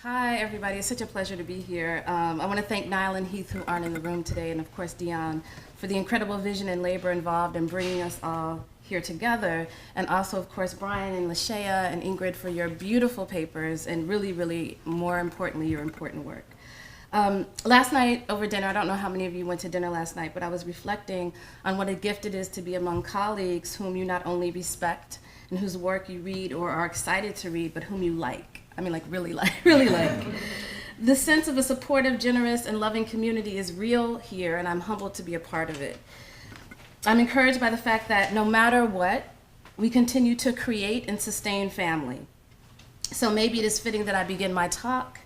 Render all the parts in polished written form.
Hi, everybody. It's such a pleasure to be here. I want to thank Niall and Heath, who aren't in the room today, and of course Dion, for the incredible vision and labor involved in bringing us all here together. And also, of course, Brian and Lashaya and Ingrid for your beautiful papers and really, really, more importantly, your important work. Last night over dinner, I don't know how many of you went to dinner last night, but I was reflecting on what a gift it is to be among colleagues whom you not only respect and whose work you read or are excited to read, but whom you like. I mean, like, really like, really like. The sense of a supportive, generous, and loving community is real here, and I'm humbled to be a part of it. I'm encouraged by the fact that no matter what, we continue to create and sustain family. So maybe it is fitting that I begin my talk,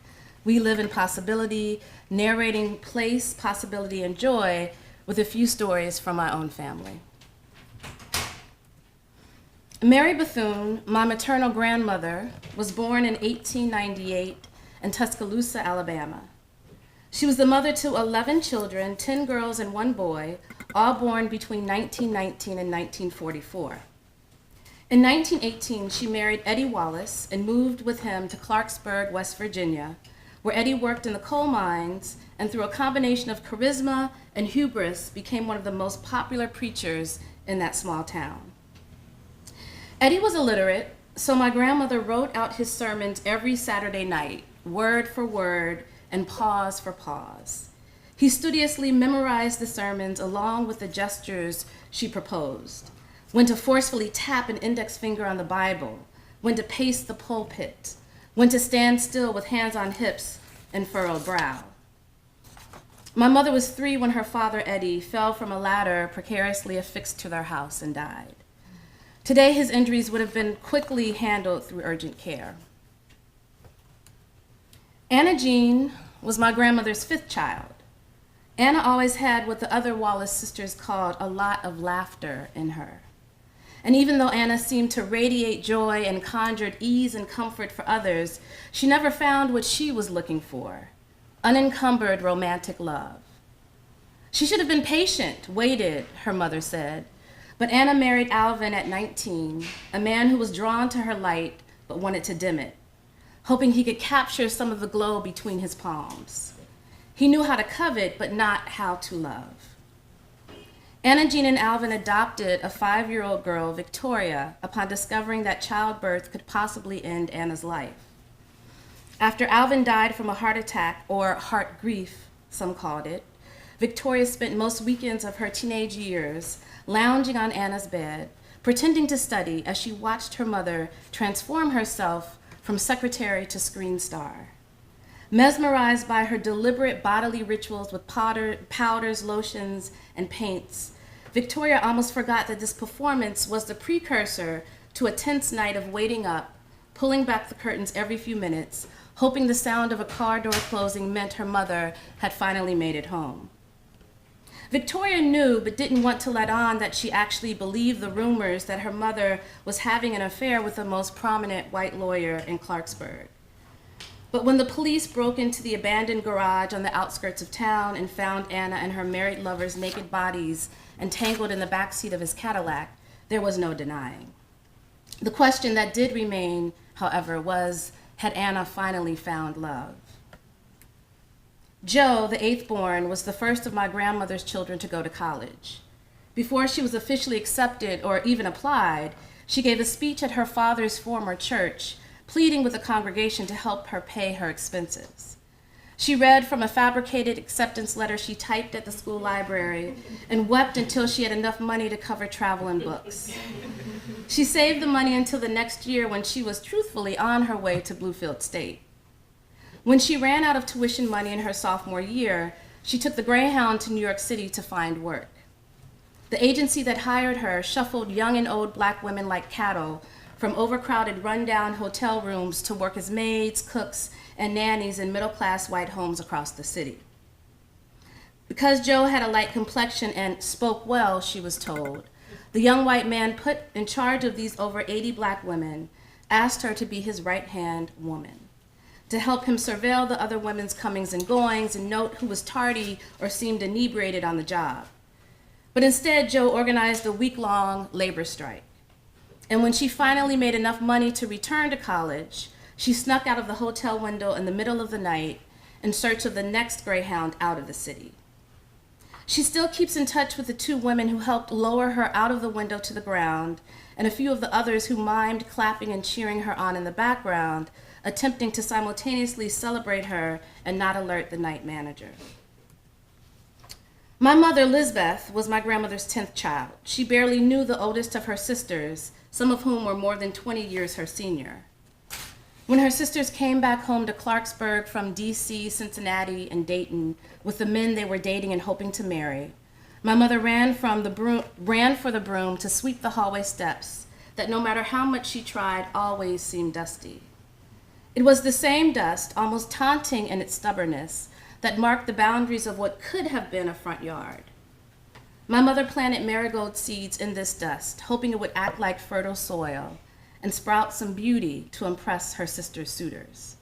We Live in Possibility, narrating place, possibility, and joy with a few stories from my own family. Mary Bethune, my maternal grandmother, was born in 1898 in Tuscaloosa, Alabama. She was the mother to 11 children, 10 girls and 1 boy, all born between 1919 and 1944. In 1918, she married Eddie Wallace and moved with him to Clarksburg, West Virginia, where Eddie worked in the coal mines and through a combination of charisma and hubris became one of the most popular preachers in that small town. Eddie was illiterate, so my grandmother wrote out his sermons every Saturday night, word for word and pause for pause. He studiously memorized the sermons along with the gestures she proposed, when to forcefully tap an index finger on the Bible, when to pace the pulpit, when to stand still with hands on hips and furrowed brow. My mother was 3 when her father, Eddie, fell from a ladder precariously affixed to their house and died. Today, his injuries would have been quickly handled through urgent care. Anna Jean was my grandmother's 5th child. Anna always had what the other Wallace sisters called a lot of laughter in her. And even though Anna seemed to radiate joy and conjured ease and comfort for others, she never found what she was looking for, unencumbered romantic love. She should have been patient, waited, her mother said. But Anna married Alvin at 19, a man who was drawn to her light but wanted to dim it, hoping he could capture some of the glow between his palms. He knew how to covet, but not how to love. Anna Jean and Alvin adopted a 5-year-old girl, Victoria, upon discovering that childbirth could possibly end Anna's life. After Alvin died from a heart attack, or heart grief, some called it, Victoria spent most weekends of her teenage years lounging on Anna's bed, pretending to study as she watched her mother transform herself from secretary to screen star. Mesmerized by her deliberate bodily rituals with powders, lotions, and paints, Victoria almost forgot that this performance was the precursor to a tense night of waiting up, pulling back the curtains every few minutes, hoping the sound of a car door closing meant her mother had finally made it home. Victoria knew but didn't want to let on that she actually believed the rumors that her mother was having an affair with the most prominent white lawyer in Clarksburg. But when the police broke into the abandoned garage on the outskirts of town and found Anna and her married lover's naked bodies entangled in the backseat of his Cadillac, there was no denying. The question that did remain, however, was, had Anna finally found love? Joe, the 8th born, was the first of my grandmother's children to go to college. Before she was officially accepted or even applied, she gave a speech at her father's former church, pleading with the congregation to help her pay her expenses. She read from a fabricated acceptance letter she typed at the school library and wept until she had enough money to cover travel and books. She saved the money until the next year when she was truthfully on her way to Bluefield State. When she ran out of tuition money in her sophomore year, she took the Greyhound to New York City to find work. The agency that hired her shuffled young and old Black women like cattle from overcrowded, rundown hotel rooms to work as maids, cooks, and nannies in middle-class white homes across the city. Because Joe had a light complexion and spoke well, she was told, the young white man put in charge of these over 80 Black women asked her to be his right-hand woman, to help him surveil the other women's comings and goings and note who was tardy or seemed inebriated on the job. But instead, Joe organized a week-long labor strike. And when she finally made enough money to return to college, she snuck out of the hotel window in the middle of the night in search of the next Greyhound out of the city. She still keeps in touch with the two women who helped lower her out of the window to the ground, and a few of the others who mimed clapping and cheering her on in the background, attempting to simultaneously celebrate her and not alert the night manager. My mother, Lizbeth, was my grandmother's 10th child. She barely knew the oldest of her sisters, some of whom were more than 20 years her senior. When her sisters came back home to Clarksburg from DC, Cincinnati, and Dayton with the men they were dating and hoping to marry, my mother ran for the broom to sweep the hallway steps that, no matter how much she tried, always seemed dusty. It was the same dust, almost taunting in its stubbornness, that marked the boundaries of what could have been a front yard. My mother planted marigold seeds in this dust, hoping it would act like fertile soil and sprout some beauty to impress her sister's suitors.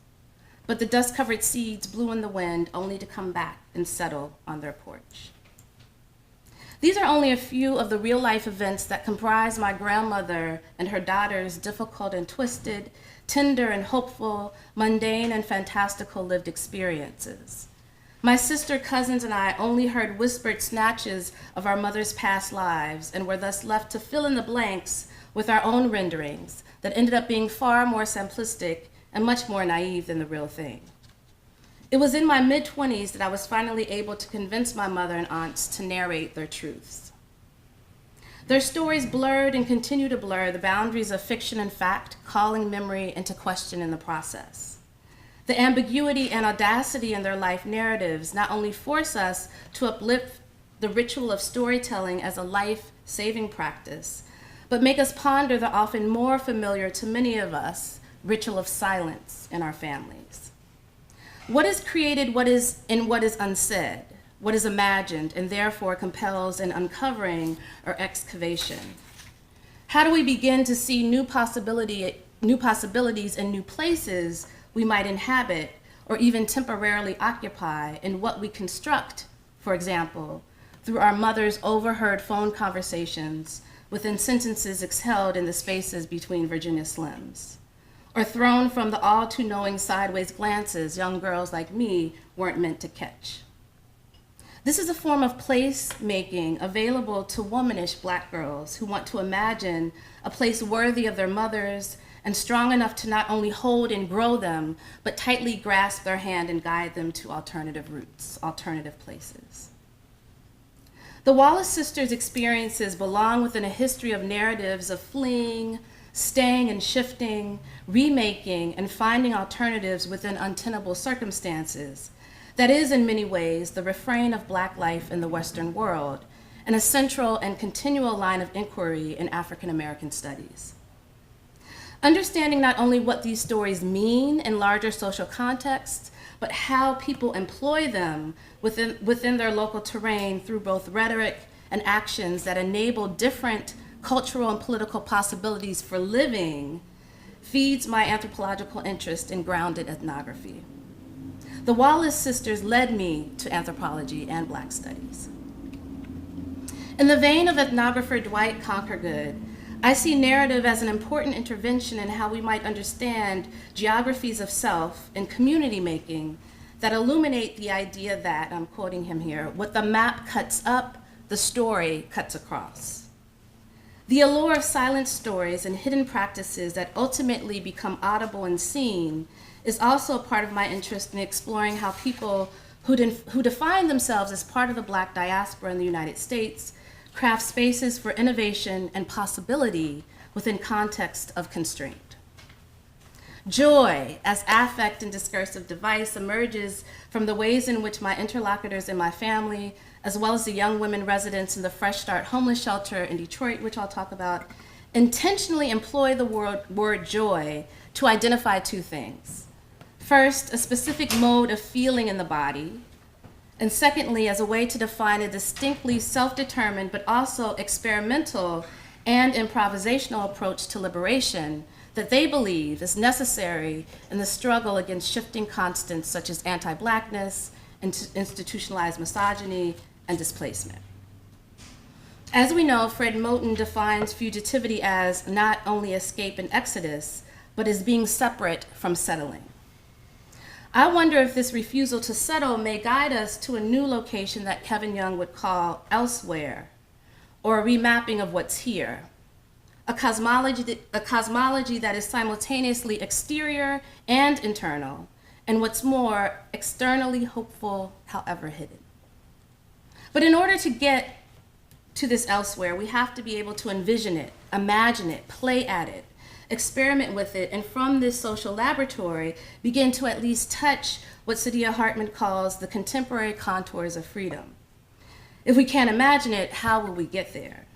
But the dust-covered seeds blew in the wind, only to come back and settle on their porch. These are only a few of the real-life events that comprise my grandmother and her daughter's difficult and twisted, tender and hopeful, mundane and fantastical lived experiences. My sister, cousins, and I only heard whispered snatches of our mother's past lives and were thus left to fill in the blanks with our own renderings that ended up being far more simplistic and much more naive than the real thing. It was in my mid-20s that I was finally able to convince my mother and aunts to narrate their truths. Their stories blurred and continue to blur the boundaries of fiction and fact, calling memory into question in the process. The ambiguity and audacity in their life narratives not only force us to uplift the ritual of storytelling as a life-saving practice, but make us ponder the often more familiar to many of us ritual of silence in our families. What is created, what is unsaid, what is imagined, and therefore compels an uncovering or excavation? How do we begin to see new possibilities and new places we might inhabit or even temporarily occupy in what we construct, for example, through our mother's overheard phone conversations within sentences exhaled in the spaces between Virginia Slims, or thrown from the all-too-knowing sideways glances young girls like me weren't meant to catch. This is a form of place-making available to womanish Black girls who want to imagine a place worthy of their mothers and strong enough to not only hold and grow them, but tightly grasp their hand and guide them to alternative routes, alternative places. The Wallace Sisters' experiences belong within a history of narratives of fleeing, staying and shifting, remaking, and finding alternatives within untenable circumstances. That is, in many ways, the refrain of Black life in the Western world, and a central and continual line of inquiry in African American studies. Understanding not only what these stories mean in larger social contexts, but how people employ them within their local terrain through both rhetoric and actions that enable different cultural and political possibilities for living, feeds my anthropological interest in grounded ethnography. The Wallace Sisters led me to anthropology and Black studies. In the vein of ethnographer Dwight Conquergood, I see narrative as an important intervention in how we might understand geographies of self and community making that illuminate the idea that, I'm quoting him here, what the map cuts up, the story cuts across. The allure of silent stories and hidden practices that ultimately become audible and seen is also a part of my interest in exploring how people who define themselves as part of the Black diaspora in the United States craft spaces for innovation and possibility within context of constraint. Joy as affect and discursive device emerges from the ways in which my interlocutors in my family, as well as the young women residents in the Fresh Start homeless shelter in Detroit, which I'll talk about, intentionally employ the word joy to identify two things. First, a specific mode of feeling in the body, and secondly, as a way to define a distinctly self-determined but also experimental and improvisational approach to liberation that they believe is necessary in the struggle against shifting constants such as anti-Blackness, institutionalized misogyny, and displacement. As we know, Fred Moten defines fugitivity as not only escape and exodus, but as being separate from settling. I wonder if this refusal to settle may guide us to a new location that Kevin Young would call elsewhere, or a remapping of what's here, a cosmology that is simultaneously exterior and internal, and what's more, externally hopeful, however hidden. But in order to get to this elsewhere, we have to be able to envision it, imagine it, play at it, experiment with it, and from this social laboratory, begin to at least touch what Saidiya Hartman calls the contemporary contours of freedom. If we can't imagine it, how will we get there?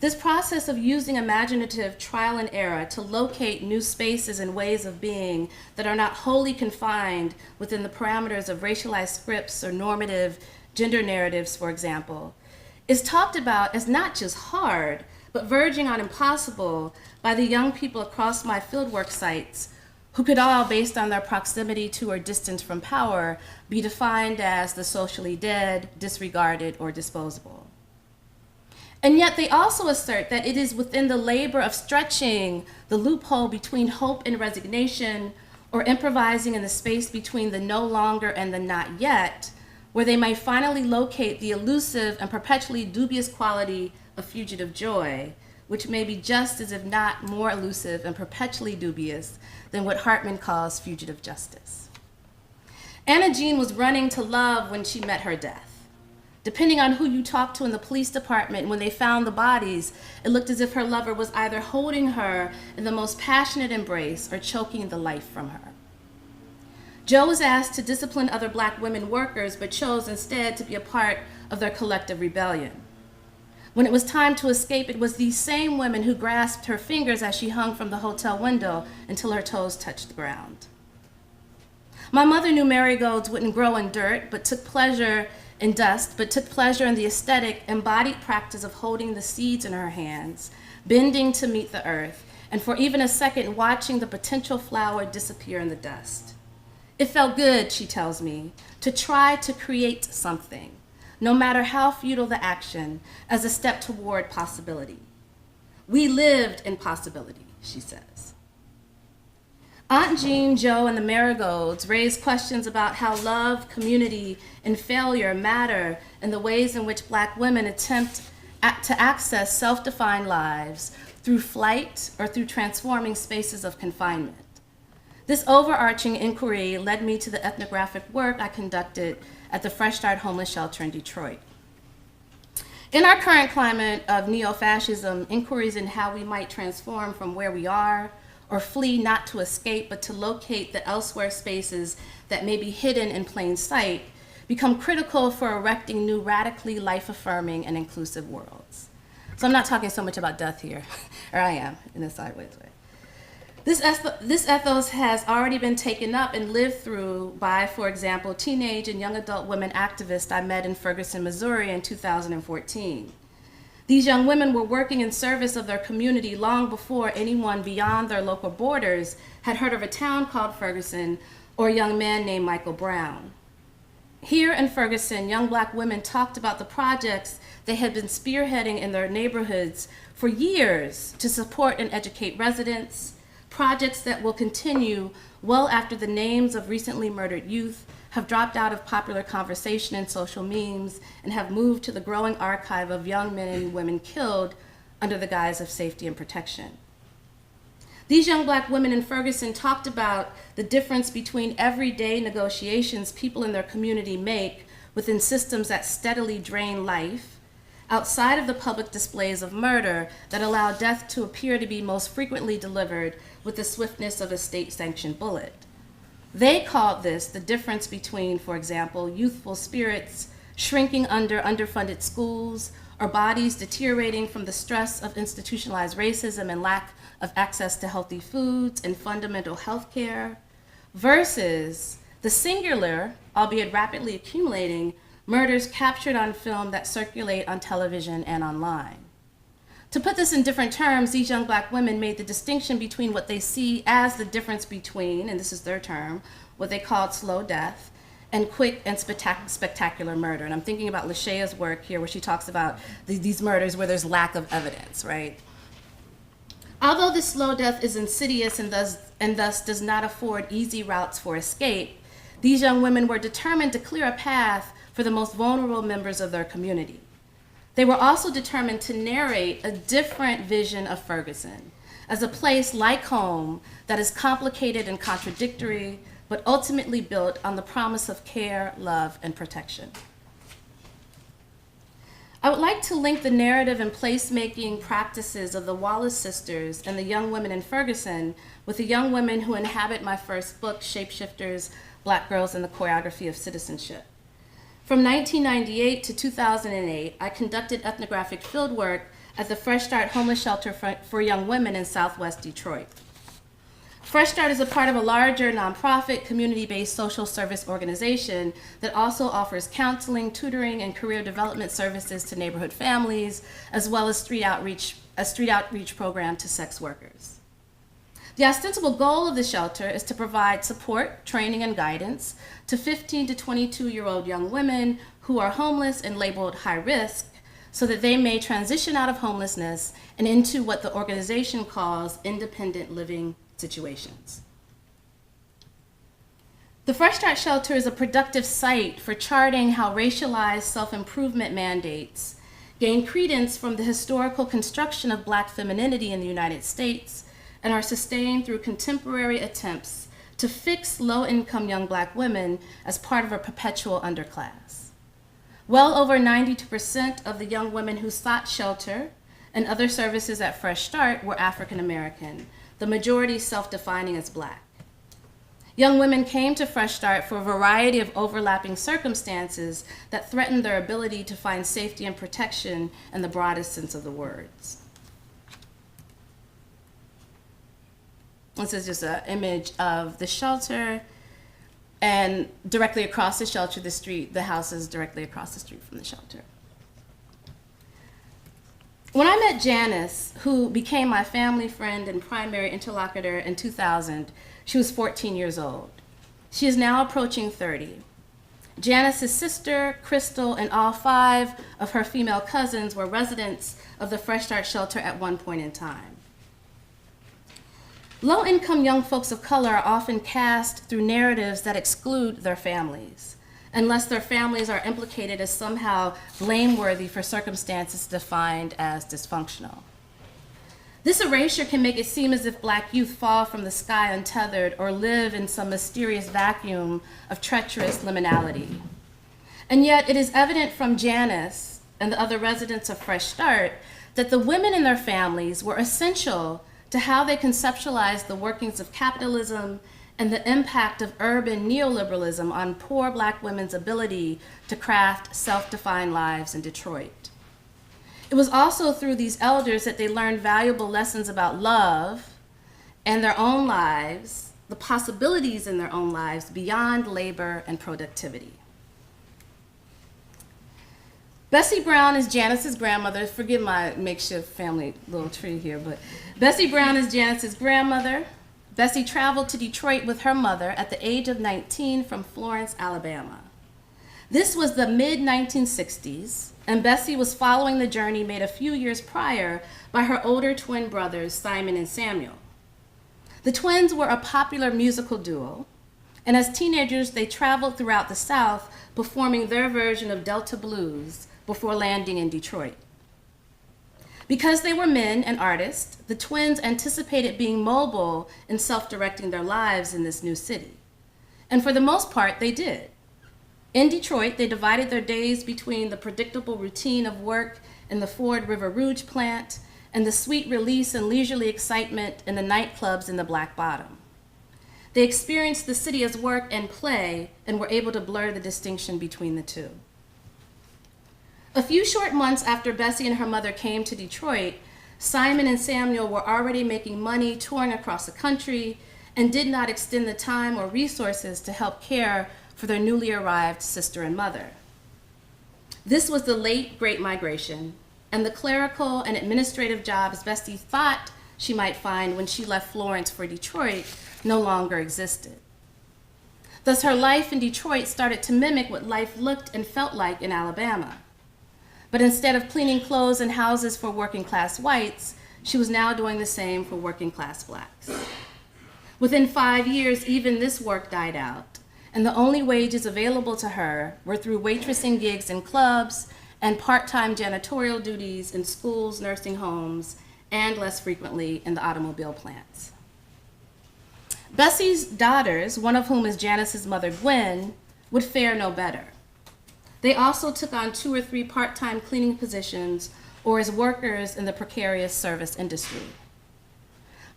This process of using imaginative trial and error to locate new spaces and ways of being that are not wholly confined within the parameters of racialized scripts or normative gender narratives, for example, is talked about as not just hard, but verging on impossible by the young people across my fieldwork sites who could all, based on their proximity to or distance from power, be defined as the socially dead, disregarded, or disposable. And yet they also assert that it is within the labor of stretching the loophole between hope and resignation, or improvising in the space between the no longer and the not yet, where they might finally locate the elusive and perpetually dubious quality of fugitive joy, which may be just as if not more elusive and perpetually dubious than what Hartman calls fugitive justice. Anna Jean was running to love when she met her death. Depending on who you talked to in the police department, when they found the bodies, it looked as if her lover was either holding her in the most passionate embrace or choking the life from her. Jo was asked to discipline other Black women workers, but chose instead to be a part of their collective rebellion. When it was time to escape, it was these same women who grasped her fingers as she hung from the hotel window until her toes touched the ground. My mother knew marigolds wouldn't grow in dirt, but took pleasure in dust, but took pleasure in the aesthetic, embodied practice of holding the seeds in her hands, bending to meet the earth, and for even a second watching the potential flower disappear in the dust. It felt good, she tells me, to try to create something, no matter how futile the action, as a step toward possibility. We lived in possibility, she says. Aunt Jean, Jo, and the Marigolds raise questions about how love, community, and failure matter in the ways in which Black women attempt to access self-defined lives through flight or through transforming spaces of confinement. This overarching inquiry led me to the ethnographic work I conducted at the Fresh Start Homeless Shelter in Detroit. In our current climate of neo-fascism, inquiries in how we might transform from where we are, or flee not to escape, but to locate the elsewhere spaces that may be hidden in plain sight, become critical for erecting new radically life-affirming and inclusive worlds. So I'm not talking so much about death here, or I am, in a sideways way. This ethos has already been taken up and lived through by, for example, teenage and young adult women activists I met in Ferguson, Missouri in 2014. These young women were working in service of their community long before anyone beyond their local borders had heard of a town called Ferguson or a young man named Michael Brown. Here in Ferguson, young Black women talked about the projects they had been spearheading in their neighborhoods for years to support and educate residents, projects that will continue well after the names of recently murdered youth have dropped out of popular conversation and social memes and have moved to the growing archive of young men and women killed under the guise of safety and protection. These young Black women in Ferguson talked about the difference between everyday negotiations people in their community make within systems that steadily drain life, outside of the public displays of murder that allow death to appear to be most frequently delivered with the swiftness of a state-sanctioned bullet. They called this the difference between, for example, youthful spirits shrinking under underfunded schools, or bodies deteriorating from the stress of institutionalized racism and lack of access to healthy foods and fundamental health care, versus the singular, albeit rapidly accumulating, murders captured on film that circulate on television and online. To put this in different terms, these young Black women made the distinction between what they see as the difference between, and this is their term, what they called slow death, and quick and spectacular murder. And I'm thinking about Lashaya's work here where she talks about these murders where there's lack of evidence, right? Although this slow death is insidious and thus does not afford easy routes for escape, these young women were determined to clear a path for the most vulnerable members of their community. They were also determined to narrate a different vision of Ferguson as a place like home that is complicated and contradictory, but ultimately built on the promise of care, love, and protection. I would like to link the narrative and placemaking practices of the Wallace Sisters and the young women in Ferguson with the young women who inhabit my first book, Shapeshifters, Black Girls and the Choreography of Citizenship. From 1998 to 2008, I conducted ethnographic fieldwork at the Fresh Start Homeless Shelter for Young Women in Southwest Detroit. Fresh Start is a part of a larger nonprofit, community-based social service organization that also offers counseling, tutoring, and career development services to neighborhood families, as well as a street outreach program to sex workers. The ostensible goal of the shelter is to provide support, training, and guidance to 15 to 22-year-old young women who are homeless and labeled high risk, so that they may transition out of homelessness and into what the organization calls independent living situations. The Fresh Start Shelter is a productive site for charting how racialized self-improvement mandates gain credence from the historical construction of Black femininity in the United States and are sustained through contemporary attempts to fix low-income young Black women as part of a perpetual underclass. Well over 92% of the young women who sought shelter and other services at Fresh Start were African American, the majority self-defining as Black. Young women came to Fresh Start for a variety of overlapping circumstances that threatened their ability to find safety and protection in the broadest sense of the words. This is just an image of the shelter, and directly across the shelter, the house is directly across the street from the shelter. When I met Janice, who became my family friend and primary interlocutor in 2000, she was 14 years old. She is now approaching 30. Janice's sister, Crystal, and all 5 of her female cousins were residents of the Fresh Start Shelter at one point in time. Low-income young folks of color are often cast through narratives that exclude their families, unless their families are implicated as somehow blameworthy for circumstances defined as dysfunctional. This erasure can make it seem as if Black youth fall from the sky untethered or live in some mysterious vacuum of treacherous liminality. And yet it is evident from Janice and the other residents of Fresh Start that the women in their families were essential to how they conceptualized the workings of capitalism and the impact of urban neoliberalism on poor Black women's ability to craft self-defined lives in Detroit. It was also through these elders that they learned valuable lessons about love and their own lives, the possibilities in their own lives beyond labor and productivity. Bessie Brown is Janice's grandmother. Forgive my makeshift family little tree here, but Bessie Brown is Janice's grandmother. Bessie traveled to Detroit with her mother at the age of 19 from Florence, Alabama. This was the mid-1960s, and Bessie was following the journey made a few years prior by her older twin brothers, Simon and Samuel. The twins were a popular musical duo, and as teenagers, they traveled throughout the South performing their version of Delta blues before landing in Detroit. Because they were men and artists, the twins anticipated being mobile and self-directing their lives in this new city. And for the most part, they did. In Detroit, they divided their days between the predictable routine of work in the Ford River Rouge plant and the sweet release and leisurely excitement in the nightclubs in the Black Bottom. They experienced the city as work and play and were able to blur the distinction between the two. A few short months after Bessie and her mother came to Detroit, Simon and Samuel were already making money touring across the country and did not extend the time or resources to help care for their newly arrived sister and mother. This was the late Great Migration, and the clerical and administrative jobs Bessie thought she might find when she left Florence for Detroit no longer existed. Thus, her life in Detroit started to mimic what life looked and felt like in Alabama. But instead of cleaning clothes and houses for working class whites, She was now doing the same for working class blacks. Within 5 years, even this work died out, and the only wages available to her were through waitressing gigs in clubs and part-time janitorial duties in schools, nursing homes, and less frequently in the automobile plants. Bessie's daughters, one of whom is Janice's mother, Gwen, would fare no better. They also took on 2 or 3 part-time cleaning positions or as workers in the precarious service industry.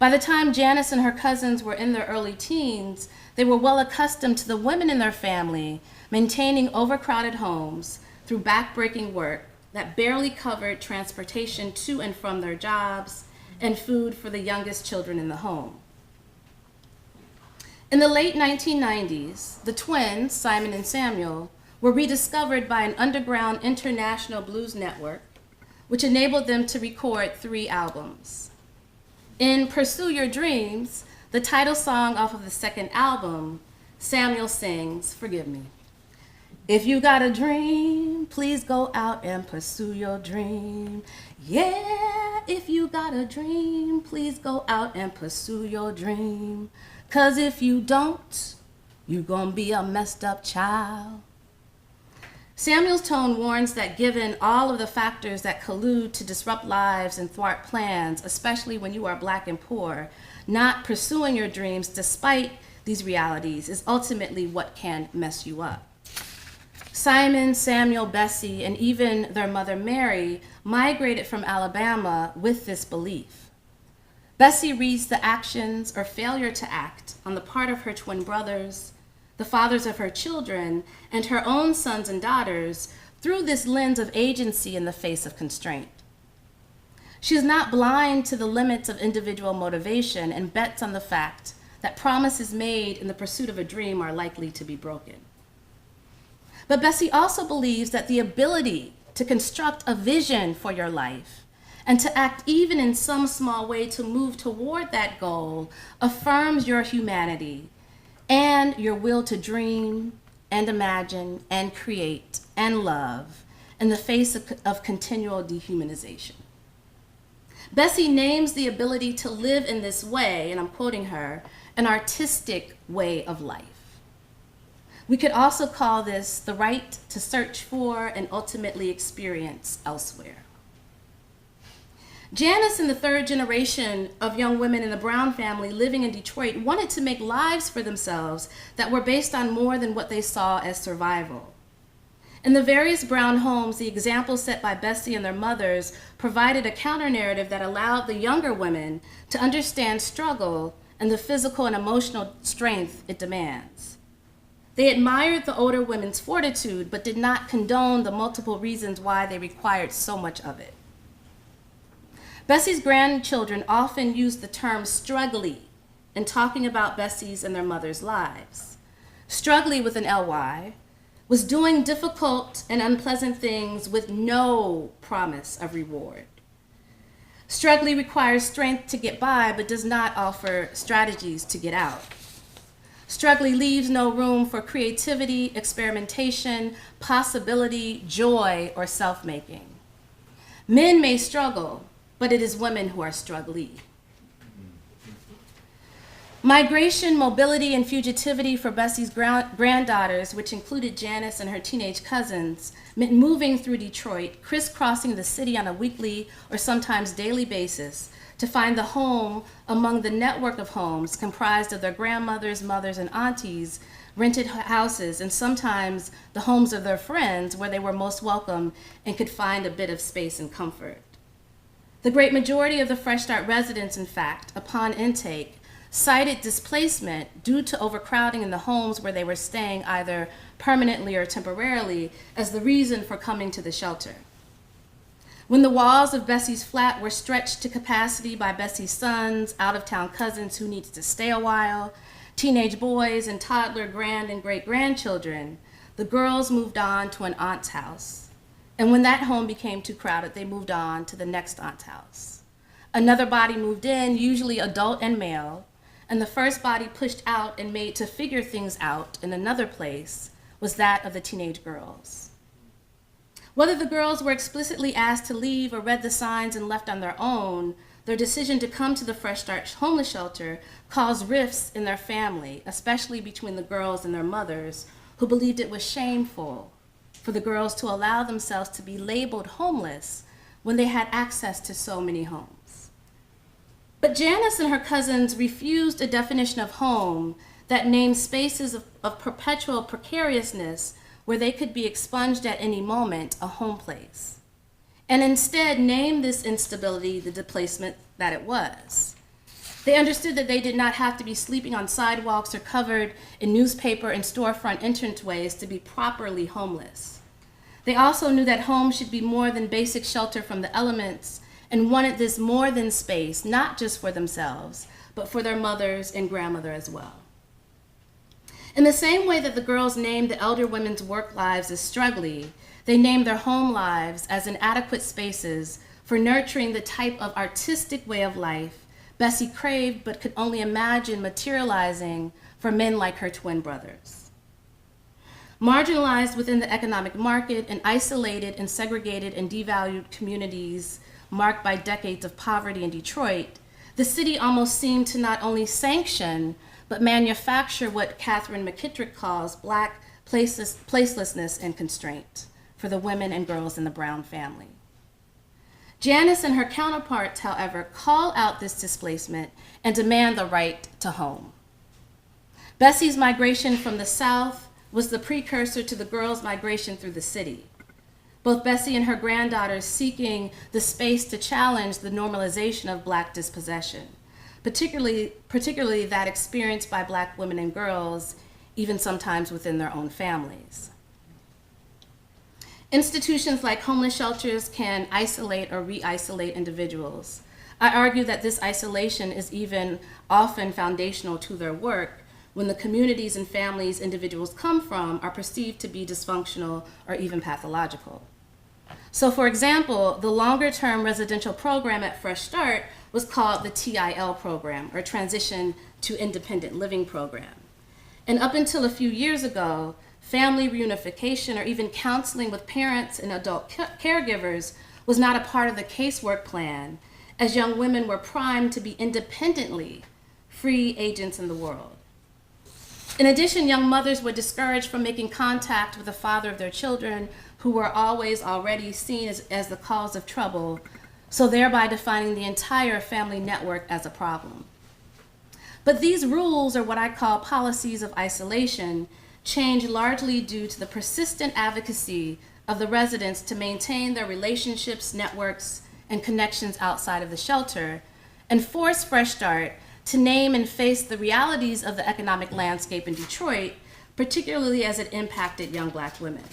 By the time Janice and her cousins were in their early teens, they were well accustomed to the women in their family maintaining overcrowded homes through back-breaking work that barely covered transportation to and from their jobs and food for the youngest children in the home. In the late 1990s, the twins, Simon and Samuel, were rediscovered by an underground international blues network, which enabled them to record 3 albums. In Pursue Your Dreams, the title song off of the second album, Samuel sings, "Forgive Me." If you got a dream, please go out and pursue your dream. Yeah, if you got a dream, please go out and pursue your dream. 'Cause if you don't, you gonna be a messed up child. Samuel's tone warns that given all of the factors that collude to disrupt lives and thwart plans, especially when you are Black and poor, not pursuing your dreams despite these realities is ultimately what can mess you up. Simon, Samuel, Bessie, and even their mother Mary migrated from Alabama with this belief. Bessie reads the actions or failure to act on the part of her twin brothers, the fathers of her children, and her own sons and daughters through this lens of agency in the face of constraint. She is not blind to the limits of individual motivation and bets on the fact that promises made in the pursuit of a dream are likely to be broken. But Bessie also believes that the ability to construct a vision for your life and to act even in some small way to move toward that goal affirms your humanity and your will to dream and imagine and create and love in the face of continual dehumanization. Bessie names the ability to live in this way, and I'm quoting her, an artistic way of life. We could also call this the right to search for and ultimately experience elsewhere. Janice and the 3rd generation of young women in the Brown family living in Detroit wanted to make lives for themselves that were based on more than what they saw as survival. In the various Brown homes, the examples set by Bessie and their mothers provided a counter-narrative that allowed the younger women to understand struggle and the physical and emotional strength it demands. They admired the older women's fortitude, but did not condone the multiple reasons why they required so much of it. Bessie's grandchildren often used the term struggly in talking about Bessie's and their mother's lives. Struggly with an L-Y was doing difficult and unpleasant things with no promise of reward. Struggly requires strength to get by, but does not offer strategies to get out. Struggly leaves no room for creativity, experimentation, possibility, joy, or self-making. Men may struggle, but it is women who are struggly. Migration, mobility, and fugitivity for Bessie's granddaughters, which included Janice and her teenage cousins, meant moving through Detroit, crisscrossing the city on a weekly or sometimes daily basis to find the home among the network of homes comprised of their grandmothers, mothers, and aunties, rented houses, and sometimes the homes of their friends where they were most welcome and could find a bit of space and comfort. The great majority of the Fresh Start residents, in fact, upon intake, cited displacement due to overcrowding in the homes where they were staying either permanently or temporarily as the reason for coming to the shelter. When the walls of Bessie's flat were stretched to capacity by Bessie's sons, out-of-town cousins who needed to stay a while, teenage boys, and toddler grand and great-grandchildren, the girls moved on to an aunt's house. And when that home became too crowded, they moved on to the next aunt's house. Another body moved in, usually adult and male, and the first body pushed out and made to figure things out in another place was that of the teenage girls. Whether the girls were explicitly asked to leave or read the signs and left on their own, their decision to come to the Fresh Start homeless shelter caused rifts in their family, especially between the girls and their mothers, who believed it was shameful for the girls to allow themselves to be labeled homeless when they had access to so many homes. But Janice and her cousins refused a definition of home that named displaces of perpetual precariousness where they could be expunged at any moment a home place, and instead named this instability the displacement that it was. They understood that they did not have to be sleeping on sidewalks or covered in newspaper and storefront entranceways to be properly homeless. They also knew that home should be more than basic shelter from the elements and wanted this more than space, not just for themselves, but for their mothers and grandmother as well. In the same way that the girls named the elder women's work lives as struggling, they named their home lives as inadequate spaces for nurturing the type of artistic way of life Bessie craved but could only imagine materializing for men like her twin brothers. Marginalized within the economic market and isolated and segregated and devalued communities marked by decades of poverty in Detroit, the city almost seemed to not only sanction but manufacture what Catherine McKittrick calls Black placelessness and constraint for the women and girls in the Brown family. Janice and her counterparts, however, call out this displacement and demand the right to home. Bessie's migration from the South was the precursor to the girls' migration through the city. Both Bessie and her granddaughters seeking the space to challenge the normalization of Black dispossession, particularly that experienced by Black women and girls, even sometimes within their own families. Institutions like homeless shelters can isolate or re-isolate individuals. I argue that this isolation is even often foundational to their work when the communities and families individuals come from are perceived to be dysfunctional or even pathological. So for example, the longer-term residential program at Fresh Start was called the TIL program, or Transition to Independent Living program. And up until a few years ago, family reunification or even counseling with parents and adult caregivers was not a part of the casework plan, as young women were primed to be independently free agents in the world. In addition, young mothers were discouraged from making contact with the father of their children, who were always already seen as the cause of trouble, so thereby defining the entire family network as a problem. But these rules, or what I call policies of isolation, change largely due to the persistent advocacy of the residents to maintain their relationships, networks, and connections outside of the shelter, and force Fresh Start to name and face the realities of the economic landscape in Detroit, particularly as it impacted young Black women.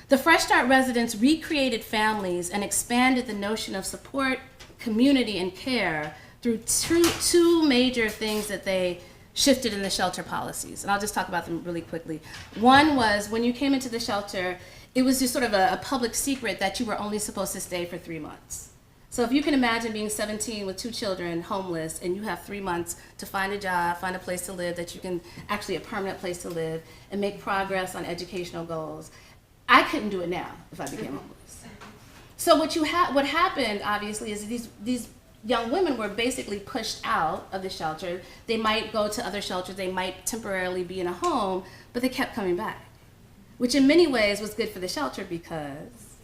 The Fresh Start residents recreated families and expanded the notion of support, community, and care through two major things that they shifted in the shelter policies. And I'll just talk about them really quickly. One was when you came into the shelter, it was just sort of a public secret that you were only supposed to stay for 3 months. So if you can imagine being 17 with 2 children, homeless, and you have 3 months to find a job, find a place to live that you can, actually a permanent place to live, and make progress on educational goals. I couldn't do it now if I became homeless. So what happened, obviously, is these young women were basically pushed out of the shelter. They might go to other shelters, they might temporarily be in a home, but they kept coming back, which in many ways was good for the shelter because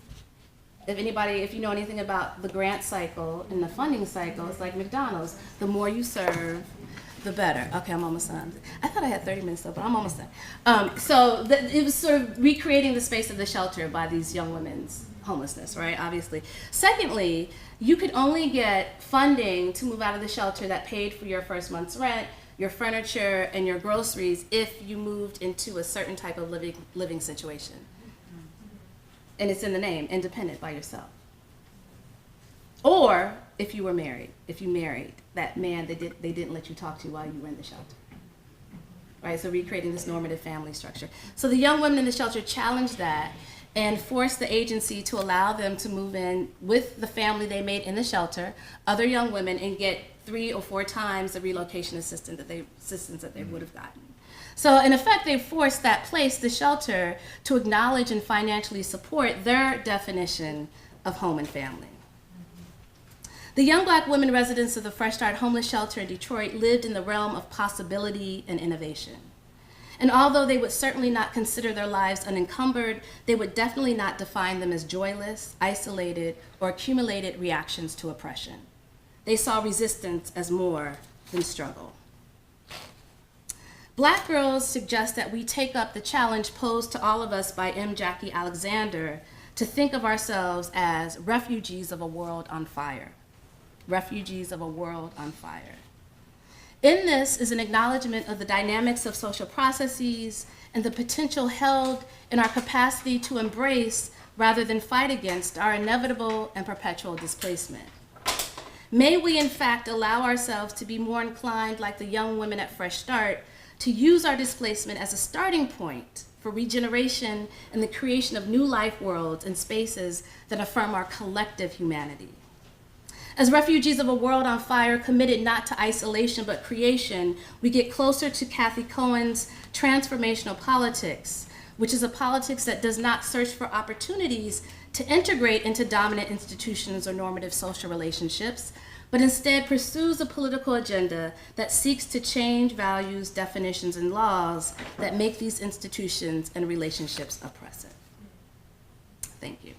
if you know anything about the grant cycle and the funding cycle, it's like McDonald's. The more you serve, the better. Okay, I'm almost done. I thought I had 30 minutes though, but I'm almost done. It was sort of recreating the space of the shelter by these young women's homelessness, right, obviously. Secondly, you could only get funding to move out of the shelter that paid for your first month's rent, your furniture, and your groceries if you moved into a certain type of living situation. And it's in the name, independent by yourself. Or if you were married, if you married that man they didn't let you talk to while you were in the shelter. Right, so recreating this normative family structure. So the young women in the shelter challenged that and forced the agency to allow them to move in with the family they made in the shelter, other young women, and get 3 or 4 times the relocation assistance that they would have gotten. So in effect, they forced that place, the shelter, to acknowledge and financially support their definition of home and family. The young Black women residents of the Fresh Start homeless shelter in Detroit lived in the realm of possibility and innovation. And although they would certainly not consider their lives unencumbered, they would definitely not define them as joyless, isolated, or accumulated reactions to oppression. They saw resistance as more than struggle. Black Girls suggest that we take up the challenge posed to all of us by M. Jackie Alexander to think of ourselves as refugees of a world on fire. Refugees of a world on fire. In this is an acknowledgement of the dynamics of social processes and the potential held in our capacity to embrace rather than fight against our inevitable and perpetual displacement. May we in fact allow ourselves to be more inclined, like the young women at Fresh Start, to use our displacement as a starting point for regeneration and the creation of new life worlds and spaces that affirm our collective humanity. As refugees of a world on fire committed not to isolation but creation, we get closer to Kathy Cohen's transformational politics, which is a politics that does not search for opportunities to integrate into dominant institutions or normative social relationships, but instead pursues a political agenda that seeks to change values, definitions, and laws that make these institutions and relationships oppressive. Thank you.